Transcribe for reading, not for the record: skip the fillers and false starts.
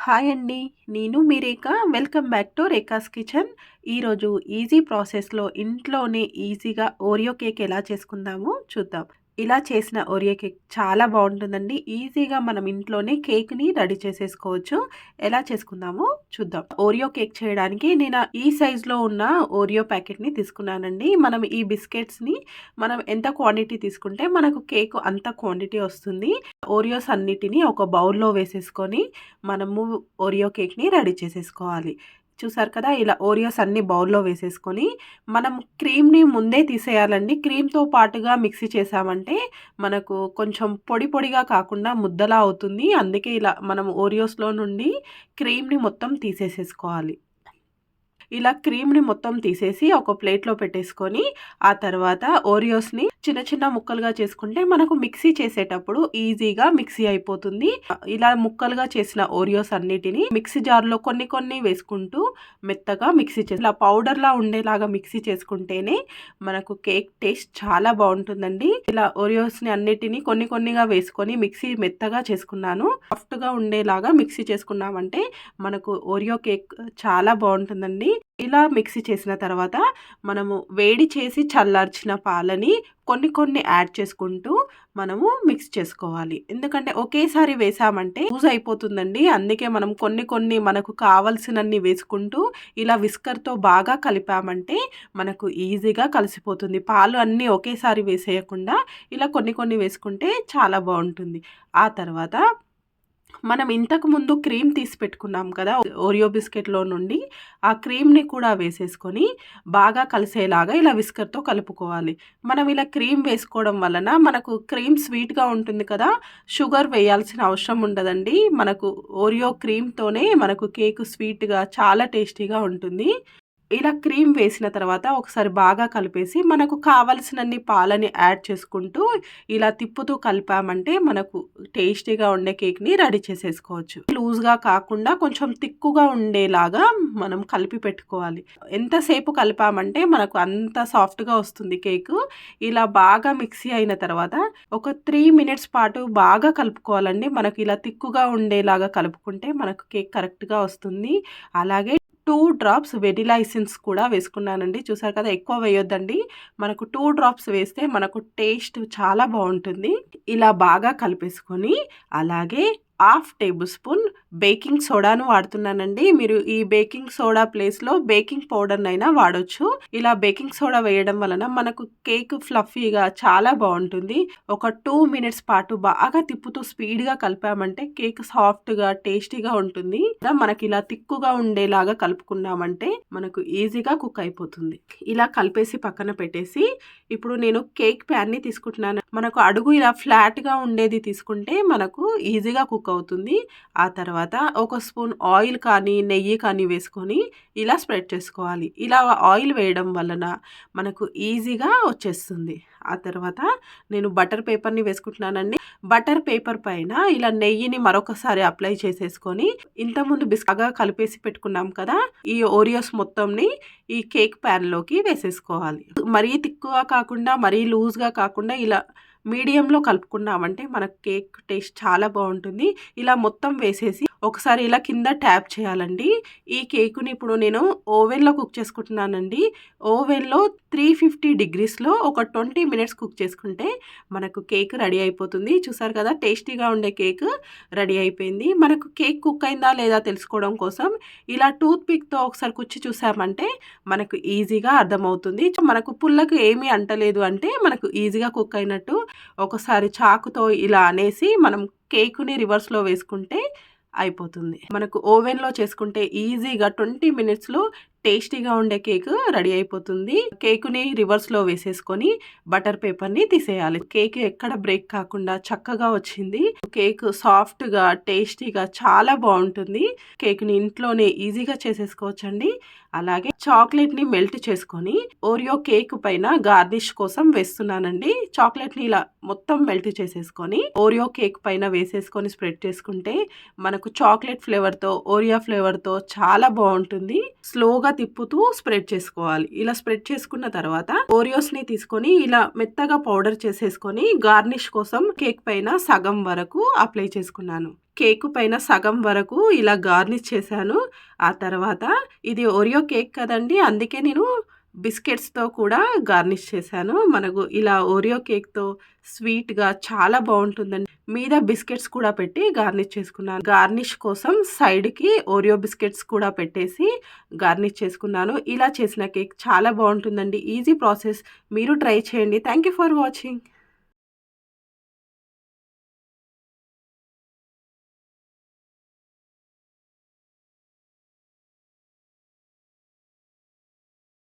Hi అండి. నేను మీ Rekha. Welcome back to Rekha's kitchen. ఈరోజు ఈజీ ప్రాసెస్‌లో ఇంట్లోనే ఈజీగా ఓరియో కేక్ ఎలా చేసుకుందామో చూద్దాం. ఇలా చేసిన ఓరియో కేక్ చాలా బావుంటుందండి. ఈజీగా మనం ఇంట్లోనే కేక్‌ని రెడీ చేసేసుకోవచ్చు. ఎలా చేసుకుందామో చూద్దాం. ఓరియో కేక్ చేయడానికి నేను ఈ సైజులో ఉన్న ఓరియో ప్యాకెట్‌ని తీసుకున్నానండి. మనం ఈ బిస్కెట్స్‌ని మనం ఎంత క్వాంటిటీ తీసుకుంటే మనకు కేక్ అంత క్వాంటిటీ వస్తుంది. ఓరియోస్ అన్నిటిని ఒక బౌల్‌లో వేసేసుకొని మనము ఓరియో కేక్‌ని రెడీ చేసేసుకోవాలి. చూసారు కదా! ఇలా ఓరియోస్ అన్నీ బౌల్‌లో వేసేసుకొని, మనం క్రీమ్‌ని ముందే తీసేయాలండి. క్రీమ్‌తో పాటుగా మిక్సీ చేశామంటే, మనకు కొంచెం పొడి పొడిగా కాకుండా ముద్దలా అవుతుంది. అందుకే ఇలా మనం ఓరియోస్‌లో నుండి క్రీమ్‌ని మొత్తం తీసేసేసుకోవాలి. ఇలా క్రీమ్‌ని మొత్తం తీసేసి ఒక ప్లేట్‌లో పెట్టేసుకొని, ఆ తర్వాత ఓరియోస్‌ని చిన్న చిన్న ముక్కలుగా చేసుకుంటే మనకు మిక్సీ చేసేటప్పుడు ఈజీగా మిక్సీ అయిపోతుంది. ఇలా ముక్కలుగా చేసిన ఓరియోస్ అన్నిటిని మిక్సీ జార్‌లో కొన్ని కొన్ని వేసుకుంటూ మెత్తగా మిక్సీ ఇలా పౌడర్‌లా ఉండేలాగా మిక్సీ చేసుకుంటేనే మనకు కేక్ టేస్ట్ చాలా బావుంటుందండి. ఇలా ఓరియోస్‌ని అన్నిటిని కొన్ని కొన్నిగా వేసుకొని మిక్సీ మెత్తగా చేసుకున్నాను. సాఫ్ట్‌గా ఉండేలాగా మిక్సీ చేసుకున్నామంటే మనకు ఓరియో కేక్ చాలా బావుంటుందండి. ఇలా మిక్సీ చేసిన తర్వాత మనము వేడి చేసి చల్లార్చిన పాలని కొన్ని కొన్ని యాడ్ చేసుకుంటూ మనము మిక్స్ చేసుకోవాలి. ఎందుకంటే ఒకేసారి వేసామంటే లూజ్ అయిపోతుందండి. అందుకే మనం కొన్ని కొన్ని మనకు కావాల్సినన్ని వేసుకుంటూ ఇలా విస్కర్‌తో బాగా కలిపామంటే మనకు ఈజీగా కలిసిపోతుంది. పాలు అన్నీ ఒకేసారి వేసేయకుండా ఇలా కొన్ని కొన్ని వేసుకుంటే చాలా బావుంటుంది. ఆ తర్వాత మనం ఇంతకుముందు క్రీమ్ తీసి పెట్టుకున్నాం కదా! ఓరియో బిస్కెట్‌లో నుండి ఆ క్రీమ్‌ని కూడా వేసేసుకొని బాగా కలిసేలాగా ఇలా విస్కర్‌తో కలుపుకోవాలి. మనం ఇలా క్రీమ్ వేసుకోవడం వలన మనకు క్రీమ్ స్వీట్‌గా ఉంటుంది కదా! షుగర్ వేయాల్సిన అవసరం ఉండదండి. మనకు ఓరియో క్రీమ్‌తోనే మనకు కేక్ స్వీట్‌గా చాలా టేస్టీగా ఉంటుంది. ఇలా క్రీమ్ వేసిన తర్వాత ఒకసారి బాగా కలిపేసి మనకు కావాల్సినన్ని పాలని యాడ్ చేసుకుంటూ ఇలా తిప్పుతూ కలిపామంటే మనకు టేస్టీగా ఉండే కేక్‌ని రెడీ చేసేసుకోవచ్చు. లూజ్‌గా కాకుండా కొంచెం తిక్కుగా ఉండేలాగా మనం కలిపి పెట్టుకోవాలి. ఎంతసేపు కలిపామంటే మనకు అంత సాఫ్ట్‌గా వస్తుంది కేకు. ఇలా బాగా మిక్సీ అయిన తర్వాత ఒక 3 మినిట్స్ పాటు బాగా కలుపుకోవాలండి. మనకు ఇలా తిక్కుగా ఉండేలాగా కలుపుకుంటే మనకు కేక్ కరెక్ట్‌గా వస్తుంది. అలాగే 2 డ్రాప్స్ వెనిలా ఎసెన్స్ కూడా వేసుకున్నానండి. చూసారు కదా! ఎక్కువ వేయొద్దండి. మనకు 2 డ్రాప్స్ వేస్తే మనకు టేస్ట్ చాలా బావుంటుంది. ఇలా బాగా కలిపేసుకొని అలాగే హాఫ్ టేబుల్ స్పూన్ బేకింగ్ సోడాను వాడుతున్నానండి. మీరు ఈ బేకింగ్ సోడా ప్లేస్‌లో బేకింగ్ పౌడర్‌నైనా వాడొచ్చు. ఇలా బేకింగ్ సోడా వేయడం వలన మనకు కేక్ ఫ్లఫీగా చాలా బావుంటుంది. ఒక 2 మినిట్స్ పాటు బాగా తిప్పుతూ స్పీడ్‌గా కలిపామంటే కేక్ సాఫ్ట్‌గా, టేస్టీగా ఉంటుంది. మనకి ఇలా తిక్కుగా ఉండేలాగా కలుపుకున్నామంటే మనకు ఈజీగా కుక్ అయిపోతుంది. ఇలా కలిపేసి పక్కన పెట్టేసి ఇప్పుడు నేను కేక్ ప్యాన్‌ని తీసుకుంటున్నాను. మనకు అడుగు ఇలా ఫ్లాట్‌గా ఉండేది తీసుకుంటే మనకు ఈజీగా కుక్ అవుతుంది. ఆ తర్వాత ఒక స్పూన్ ఆయిల్ కానీ, నెయ్యి కానీ వేసుకొని ఇలా స్ప్రెడ్ చేసుకోవాలి. ఇలా ఆయిల్ వేయడం వలన మనకు ఈజీగా వచ్చేస్తుంది. ఆ తర్వాత నేను బటర్ పేపర్‌ని వేసుకుంటున్నానండి. బటర్ పేపర్ పైన ఇలా నెయ్యిని మరొకసారి అప్లై చేసేసుకొని ఇంతకుముందు బాగా కలిపేసి పెట్టుకున్నాం కదా! ఈ ఓరియోస్ మొత్తంని ఈ కేక్ ప్యాన్‌లోకి వేసేసుకోవాలి. మరీ తిక్కుగా కాకుండా, మరీ లూజ్‌గా కాకుండా ఇలా మీడియంలో కలుపుకున్నామంటే మనకు కేక్ టేస్ట్ చాలా బావుంటుంది. ఇలా మొత్తం వేసేసి ఒకసారి ఇలా కింద ట్యాప్ చేయాలండి. ఈ కేకుని ఇప్పుడు నేను ఓవెన్‌లో కుక్ చేసుకుంటున్నానండి. ఓవెన్‌లో 350 డిగ్రీస్‌లో ఒక 20 మినిట్స్ కుక్ చేసుకుంటే మనకు కేక్ రెడీ అయిపోతుంది. చూసారు కదా! టేస్టీగా ఉండే కేక్ రెడీ అయిపోయింది. మనకు కేక్ కుక్ అయిందా లేదా తెలుసుకోవడం కోసం ఇలా టూత్ పిక్‌తో ఒకసారి కుచ్చి చూసామంటే మనకు ఈజీగా అర్థమవుతుంది. మనకు పుల్లకి ఏమీ అంటలేదు అంటే మనకు ఈజీగా కుక్ అయినట్టు. ఒకసారి చాకుతో ఇలా అనేసి మనం కేకుని రివర్స్‌లో వేసుకుంటే అయిపోతుంది. మనకు ఓవెన్‌లో చేసుకుంటే ఈజీగా 20 మినిట్స్‌లో టేస్టీగా ఉండే కేక్ రెడీ అయిపోతుంది. కేకుని రివర్స్‌లో వేసేసుకొని బటర్ పేపర్‌ని తీసేయాలి. కేక్ ఎక్కడ బ్రేక్ కాకుండా చక్కగా వచ్చింది. కేక్ సాఫ్ట్‌గా, టేస్టీగా చాలా బావుంటుంది. కేక్‌ని ఇంట్లోనే ఈజీగా చేసేసుకోవచ్చండి. అలాగే చాక్లెట్‌ని మెల్ట్ చేసుకొని ఓరియో కేక్ పైన గార్నిష్ కోసం వేస్తున్నానండి. చాక్లెట్‌ని ఇలా మొత్తం మెల్ట్ చేసేసుకొని ఓరియో కేక్ పైన వేసేసుకొని స్ప్రెడ్ చేసుకుంటే మనకు చాక్లెట్ ఫ్లేవర్‌తో, ఓరియో ఫ్లేవర్‌తో చాలా బావుంటుంది. స్లోగా తిప్పుతూ స్ప్రెడ్ చేసుకోవాలి. ఇలా స్ప్రెడ్ చేసుకున్న తర్వాత ఓరియోస్‌ని తీసుకొని ఇలా మెత్తగా పౌడర్ చేసేసుకొని గార్నిష్ కోసం కేక్ పైన సగం వరకు అప్లై చేసుకున్నాను. కేకు పైన సగం వరకు ఇలా గార్నిష్ చేశాను. ఆ తర్వాత ఇది ఓరియో కేక్ కదండీ! అందుకే నేను బిస్కెట్స్‌తో కూడా గార్నిష్ చేశాను. మనకు ఇలా ఓరియో కేక్‌తో స్వీట్‌గా చాలా బావుంటుందండి. మీద బిస్కెట్స్ కూడా పెట్టి గార్నిష్ చేసుకున్నాను. గార్నిష్ కోసం సైడ్‌కి ఓరియో బిస్కెట్స్ కూడా పెట్టేసి గార్నిష్ చేసుకున్నాను. ఇలా చేసిన కేక్ చాలా బావుంటుందండి. Easy process. మీరు ట్రై చేయండి. Thank you for watching.